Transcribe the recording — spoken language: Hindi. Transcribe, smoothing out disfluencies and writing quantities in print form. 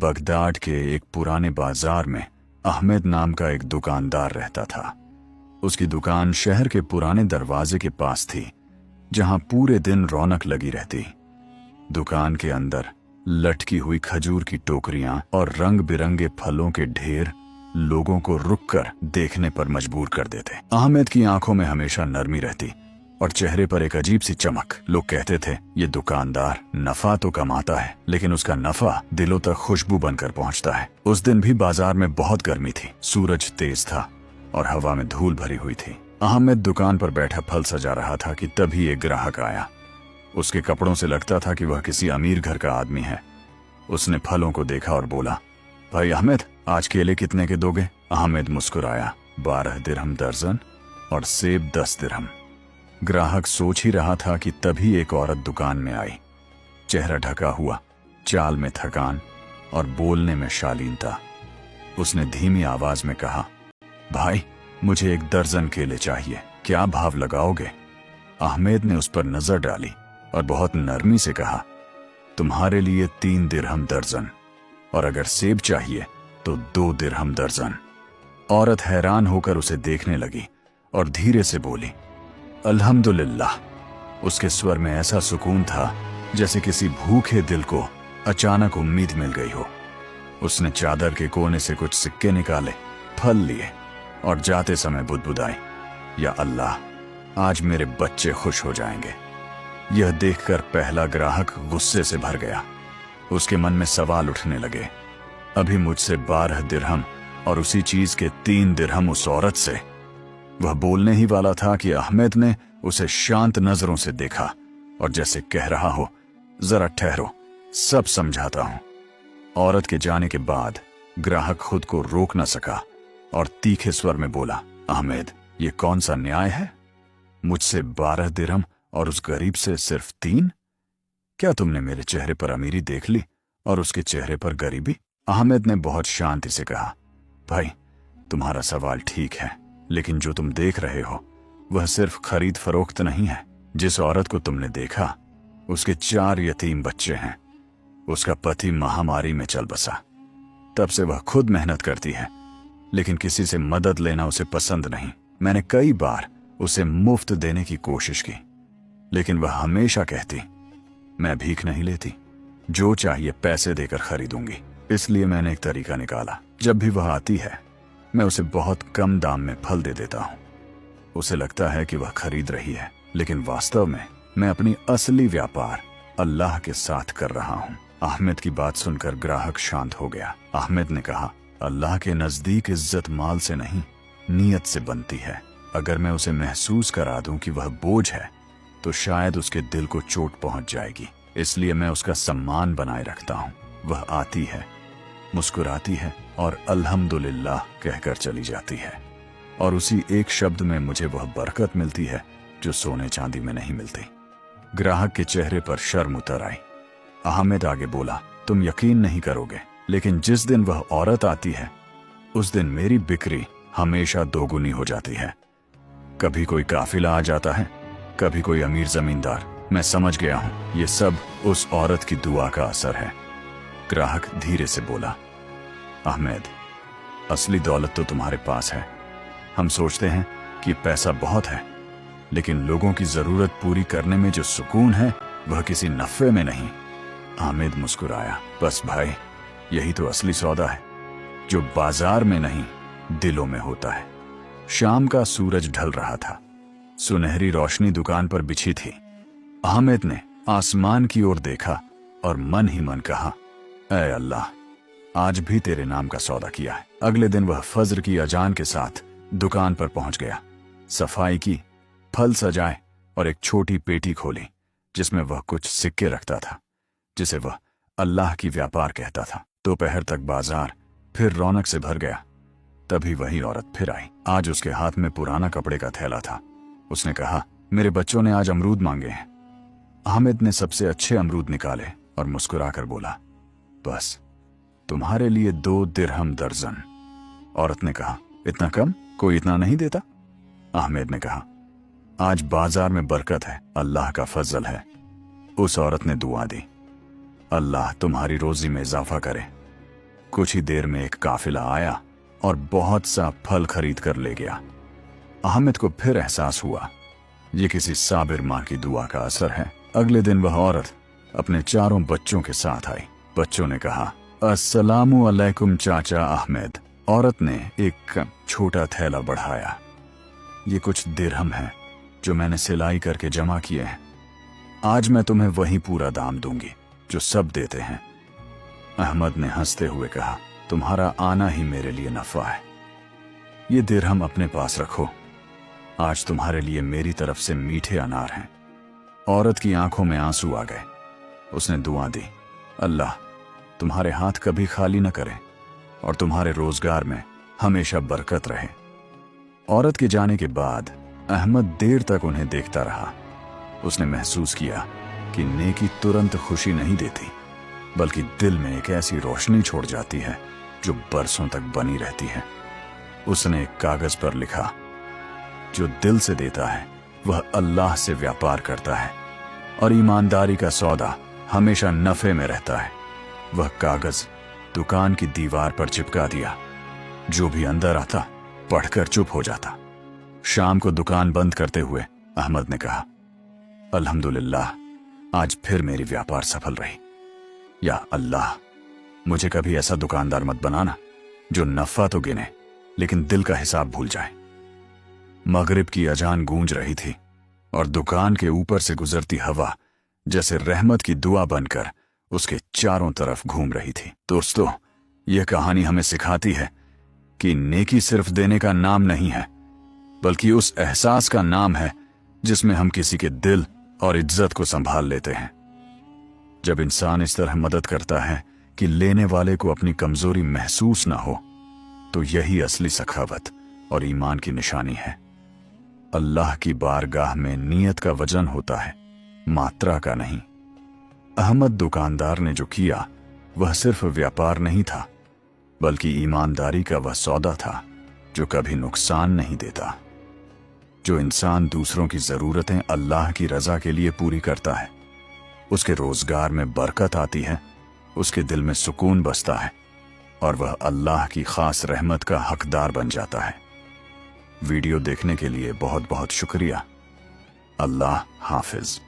बगदाद के एक पुराने बाजार में अहमद नाम का एक दुकानदार रहता था। उसकी दुकान शहर के पुराने दरवाजे के पास थी, जहां पूरे दिन रौनक लगी रहती। दुकान के अंदर लटकी हुई खजूर की टोकरियां और रंग बिरंगे फलों के ढेर लोगों को रुककर देखने पर मजबूर कर देते। अहमद की आंखों में हमेशा नरमी रहती और चेहरे पर एक अजीब सी चमक। लोग कहते थे, ये दुकानदार नफा तो कमाता है, लेकिन उसका नफा दिलों तक खुशबू बनकर पहुंचता है। उस दिन भी बाजार में बहुत गर्मी थी, सूरज तेज था और हवा में धूल भरी हुई थी। अहमद दुकान पर बैठा फल सजा रहा था कि तभी एक ग्राहक आया। उसके कपड़ों से लगता था कि वह किसी अमीर घर का आदमी है। उसने फलों को देखा और बोला, भाई अहमद, आज केले कितने के दोगे? अहमद मुस्कुराया, 12 दिरहम दर्जन और सेब 10 दिरहम। ग्राहक सोच ही रहा था कि तभी एक औरत दुकान में आई। चेहरा ढका हुआ, चाल में थकान और बोलने में शालीनता। उसने धीमी आवाज में कहा, भाई मुझे 1 दर्जन केले चाहिए, क्या भाव लगाओगे? अहमद ने उस पर नजर डाली और बहुत नरमी से कहा, तुम्हारे लिए 3 दिरहम दर्जन, और अगर सेब चाहिए तो 2 दिरहम दर्जन। औरत हैरान होकर उसे देखने लगी और धीरे से बोली, अल्हम्दुलिल्लाह। उसके स्वर में ऐसा सुकून था जैसे किसी भूखे दिल को अचानक उम्मीद मिल गई हो। उसने चादर के कोने से कुछ सिक्के निकाले, फल लिए और जाते समय बुदबुदाई, या अल्लाह, आज मेरे बच्चे खुश हो जाएंगे। यह देखकर पहला ग्राहक गुस्से से भर गया। उसके मन में सवाल उठने लगे, अभी मुझसे 12 दिरहम और उसी चीज के 3 दिरहम उस औरत से। वह बोलने ही वाला था कि अहमद ने उसे शांत नजरों से देखा और जैसे कह रहा हो, जरा ठहरो, सब समझाता हूं। औरत के जाने के बाद ग्राहक खुद को रोक न सका और तीखे स्वर में बोला, अहमद, ये कौन सा न्याय है? मुझसे 12 दिरहम और उस गरीब से सिर्फ 3? क्या तुमने मेरे चेहरे पर अमीरी देख ली और उसके चेहरे पर गरीबी? अहमद ने बहुत शांति से कहा, भाई तुम्हारा सवाल ठीक है, लेकिन जो तुम देख रहे हो वह सिर्फ खरीद फरोख्त नहीं है। जिस औरत को तुमने देखा, उसके 4 यतीम बच्चे हैं। उसका पति महामारी में चल बसा। तब से वह खुद मेहनत करती है, लेकिन किसी से मदद लेना उसे पसंद नहीं। मैंने कई बार उसे मुफ्त देने की कोशिश की, लेकिन वह हमेशा कहती, मैं भीख नहीं लेती, जो चाहिए पैसे देकर खरीदूंगी। इसलिए मैंने एक तरीका निकाला, जब भी वह आती है मैं उसे बहुत कम दाम में फल दे देता हूं। उसे लगता है कि वह खरीद रही है, लेकिन वास्तव में मैं अपनी असली व्यापार अल्लाह के साथ कर रहा हूं। अहमद की बात सुनकर ग्राहक शांत हो गया। अहमद ने कहा, अल्लाह के नजदीक इज्जत माल से नहीं, नीयत से बनती है। अगर मैं उसे महसूस करा दूं कि वह बोझ है, तो शायद उसके दिल को चोट पहुंच जाएगी। इसलिए मैं उसका सम्मान बनाए रखता हूं। वह आती है, मुस्कुराती है और अल्हम्दुलिल्लाह कहकर चली जाती है, और उसी एक शब्द में मुझे वह बरकत मिलती है जो सोने चांदी में नहीं मिलती। ग्राहक के चेहरे पर शर्म उतर आई। अहमद आगे बोला, तुम यकीन नहीं करोगे, लेकिन जिस दिन वह औरत आती है, उस दिन मेरी बिक्री हमेशा दोगुनी हो जाती है। कभी कोई काफिला आ जाता है, कभी कोई अमीर जमींदार। मैं समझ गया हूं, ये सब उस औरत की दुआ का असर है। ग्राहक धीरे से बोला, अहमद, असली दौलत तो तुम्हारे पास है। हम सोचते हैं कि पैसा बहुत है, लेकिन लोगों की जरूरत पूरी करने में जो सुकून है, वह किसी नफे में नहीं। अहमद मुस्कुराया, बस भाई, यही तो असली सौदा है, जो बाजार में नहीं, दिलों में होता है। शाम का सूरज ढल रहा था। सुनहरी रोशनी दुकान पर बिछी थी। अहमद ने आसमान की ओर देखा और मन ही मन कहा, ऐ अल्लाह, आज भी तेरे नाम का सौदा किया है। अगले दिन वह फज्र की अजान के साथ दुकान पर पहुंच गया। सफाई की, फल सजाए और एक छोटी पेटी खोली, जिसमें वह कुछ सिक्के रखता था, जिसे वह अल्लाह की व्यापार कहता था। दोपहर तक बाजार फिर रौनक से भर गया। तभी वही औरत फिर आई। आज उसके हाथ में पुराना कपड़े का थैला था। उसने कहा, मेरे बच्चों ने आज अमरूद मांगे हैं। अहमद ने सबसे अच्छे अमरूद निकाले और मुस्कुराकर बोला, बस तुम्हारे लिए 2 दिरहम दर्जन। औरत ने कहा, इतना कम? कोई इतना नहीं देता? अहमद ने कहा, आज बाजार में बरकत है, अल्लाह का फजल है। उस औरत ने दुआ दी, अल्लाह तुम्हारी रोजी में इजाफा करे। कुछ ही देर में एक काफिला आया और बहुत सा फल खरीद कर ले गया। अहमद को फिर एहसास हुआ ये किसी साबिर मां की दुआ का असर है। अगले दिन वह औरत अपने चारों बच्चों के साथ आई। बच्चों ने कहा, अस्सलामु अलैकुम चाचा अहमद। औरत ने एक छोटा थैला बढ़ाया। ये कुछ दिरहम है जो मैंने सिलाई करके जमा किए हैं। आज मैं तुम्हें वही पूरा दाम दूंगी जो सब देते हैं। अहमद ने हंसते हुए कहा, तुम्हारा आना ही मेरे लिए नफा है। ये दिरहम अपने पास रखो, आज तुम्हारे लिए मेरी तरफ से मीठे अनार हैं। औरत की आंखों में आंसू आ गए। उसने दुआ दी, अल्लाह तुम्हारे हाथ कभी खाली न करे और तुम्हारे रोजगार में हमेशा बरकत रहे। औरत के जाने के बाद अहमद देर तक उन्हें देखता रहा। उसने महसूस किया कि नेकी तुरंत खुशी नहीं देती, बल्कि दिल में एक ऐसी रोशनी छोड़ जाती है जो बरसों तक बनी रहती है। उसने एक कागज पर लिखा, जो दिल से देता है वह अल्लाह से व्यापार करता है और ईमानदारी का सौदा हमेशा नफे में रहता है। वह कागज दुकान की दीवार पर चिपका दिया। जो भी अंदर आता पढ़कर चुप हो जाता। शाम को दुकान बंद करते हुए अहमद ने कहा, अल्हम्दुलिल्लाह, आज फिर मेरी व्यापार सफल रही। या अल्लाह, मुझे कभी ऐसा दुकानदार मत बनाना जो नफा तो गिने लेकिन दिल का हिसाब भूल जाए। मगरिब की अजान गूंज रही थी और दुकान के ऊपर से गुजरती हवा जैसे रहमत की दुआ बनकर उसके चारों तरफ घूम रही थी। दोस्तों, यह कहानी हमें सिखाती है कि नेकी सिर्फ देने का नाम नहीं है, बल्कि उस एहसास का नाम है जिसमें हम किसी के दिल और इज्जत को संभाल लेते हैं। जब इंसान इस तरह मदद करता है कि लेने वाले को अपनी कमजोरी महसूस ना हो, तो यही असली सखावत और ईमान की निशानी है। अल्लाह की बारगाह में नियत का वजन होता है, मात्रा का नहीं। अहमद दुकानदार ने जो किया वह सिर्फ व्यापार नहीं था, बल्कि ईमानदारी का वह सौदा था जो कभी नुकसान नहीं देता। जो इंसान दूसरों की जरूरतें अल्लाह की रजा के लिए पूरी करता है, उसके रोजगार में बरकत आती है, उसके दिल में सुकून बसता है और वह अल्लाह की खास रहमत का हकदार बन जाता है। वीडियो देखने के लिए बहुत बहुत शुक्रिया। अल्लाह हाफिज।